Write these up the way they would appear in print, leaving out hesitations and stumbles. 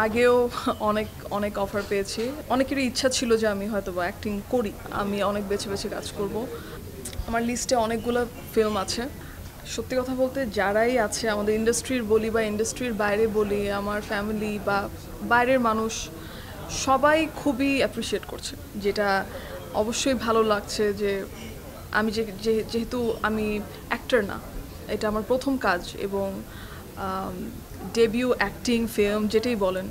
আগেও অনেক অনেক অফার পেয়েছি। অনেকেরই ইচ্ছা ছিল যে আমি হয়তোবা অ্যাক্টিং করি। আমি অনেক বেছে বেছে কাজ করব। আমার লিস্টে অনেকগুলো ফিল্ম আছে। সত্যি কথা বলতে যারাই আছে আমাদের ইন্ডাস্ট্রির বলি বা ইন্ডাস্ট্রির বাইরে বলি, আমার ফ্যামিলি বা বাইরের মানুষ সবাই খুবই অ্যাপ্রিসিয়েট করছে। যেটা অবশ্যই ভালো লাগছে যে আমি যেহেতু আমি অ্যাক্টর না, এটা আমার প্রথম কাজ এবং ডেবিউ অ্যাক্টিং ফিল্ম যেটাই বলেন।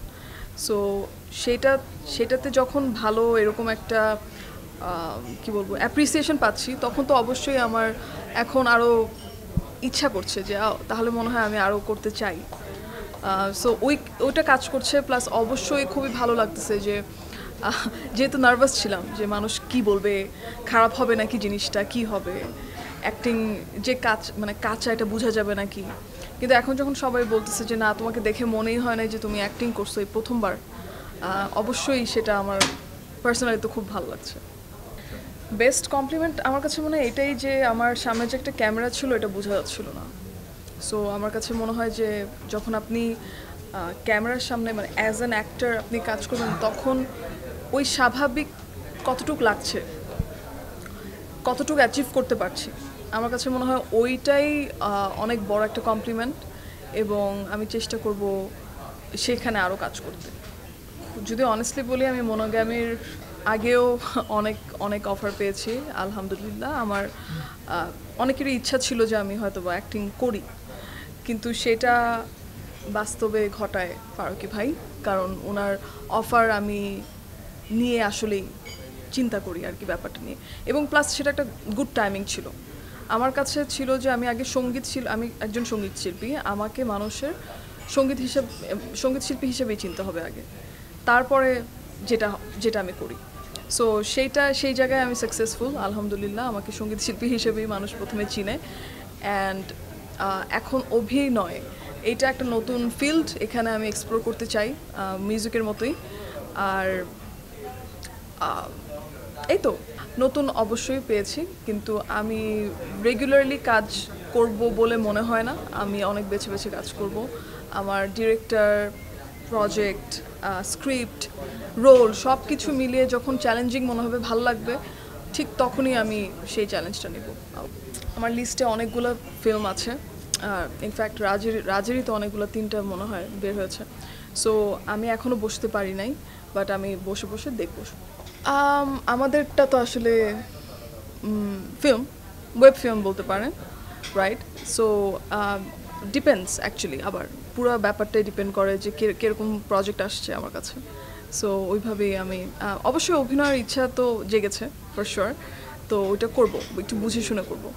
সো সেটাতে যখন ভালো এরকম একটা কি বলবো অ্যাপ্রিসিয়েশন পাচ্ছি, তখন তো অবশ্যই আমার এখন আরও ইচ্ছা করছে যে তাহলে মনে হয় আমি আরও করতে চাই। সো ওইটা কাজ করছে, প্লাস অবশ্যই খুবই ভালো লাগতেছে যে যেহেতু নার্ভাস ছিলাম যে মানুষ কি বলবে, খারাপ হবে নাকি, জিনিসটা কি হবে, অ্যাক্টিং যে মানে কাঁচা, এটা বোঝা যাবে নাকি। কিন্তু এখন যখন সবাই বলতেছে যে না, তোমাকে দেখে মনেই হয় না যে তুমি অ্যাক্টিং করছো এই প্রথমবার, অবশ্যই সেটা আমার পার্সোনালি তো খুব ভালো লাগছে। বেস্ট কমপ্লিমেন্ট আমার কাছে মনে হয় এটাই যে আমার সামনে যে একটা ক্যামেরা ছিল এটা বোঝা যাচ্ছিল না। সো আমার কাছে মনে হয় যে যখন আপনি ক্যামেরার সামনে মানে অ্যাজ অ্যান অ্যাক্টর আপনি কাজ করবেন, তখন ওই স্বাভাবিক কতটুকু লাগছে, কতটুকু অ্যাচিভ করতে পারছি, আমার কাছে মনে হয় ওইটাই অনেক বড় একটা কমপ্লিমেন্ট। এবং আমি চেষ্টা করব সেখানে আরও কাজ করতে। যদি অনেস্টলি বলি, আমি মনোগ্যামির আগেও অনেক অনেক অফার পেয়েছি আলহামদুলিল্লাহ। আমার অনেকেরই ইচ্ছা ছিল যে আমি হয়তোবা অ্যাক্টিং করি, কিন্তু সেটা বাস্তবে ঘটায় ফারুকী ভাই। কারণ ওনার অফার আমি নিয়ে আসলেই চিন্তা করি আর কি ব্যাপারটা নিয়ে, এবং প্লাস সেটা একটা গুড টাইমিং ছিল। আমার কাছে ছিল যে আমি আগে আমি একজন সঙ্গীত শিল্পী, আমাকে মানুষের সঙ্গীত শিল্পী হিসেবেই চিনতে হবে আগে, তারপরে যেটা যেটা আমি করি। সো সেই জায়গায় আমি সাকসেসফুল আলহামদুলিল্লাহ। আমাকে সঙ্গীত শিল্পী হিসেবেই মানুষ প্রথমে চিনে। অ্যান্ড এখন অভিনয় এইটা একটা নতুন ফিল্ড, এখানে আমি এক্সপ্লোর করতে চাই মিউজিকের মতোই। আর এই তো নতুন অবশ্যই পেয়েছি, কিন্তু আমি রেগুলারলি কাজ করব বলে মনে হয় না। আমি অনেক বেছে বেছে কাজ করব। আমার ডিরেক্টর, প্রজেক্ট, স্ক্রিপ্ট, রোল সব কিছু মিলিয়ে যখন চ্যালেঞ্জিং মনে হবে, ভালো লাগবে, ঠিক তখনই আমি সেই চ্যালেঞ্জটা নেব। আমার লিস্টে অনেকগুলো ফিল্ম আছে। ইনফ্যাক্ট রাজেরই তো অনেকগুলো, 3টা মনে হয় বের হয়েছে। সো আমি এখনও বসতে পারি নাই, বাট আমি বসে বসে দেখব। আমাদেরটা তো আসলে ফিল্ম, ওয়েব ফিল্ম বলতে পারেন, রাইট? সো ডিপেন্ডস অ্যাকচুয়ালি, আবার পুরো ব্যাপারটাই ডিপেন্ড করে যে কীরকম প্রজেক্ট আসছে আমার কাছে। সো ওইভাবেই আমি অবশ্যই অভিনয়ের ইচ্ছা তো জেগেছে ফর শিওর, তো ওইটা করবো, একটু বুঝে শুনে করবো।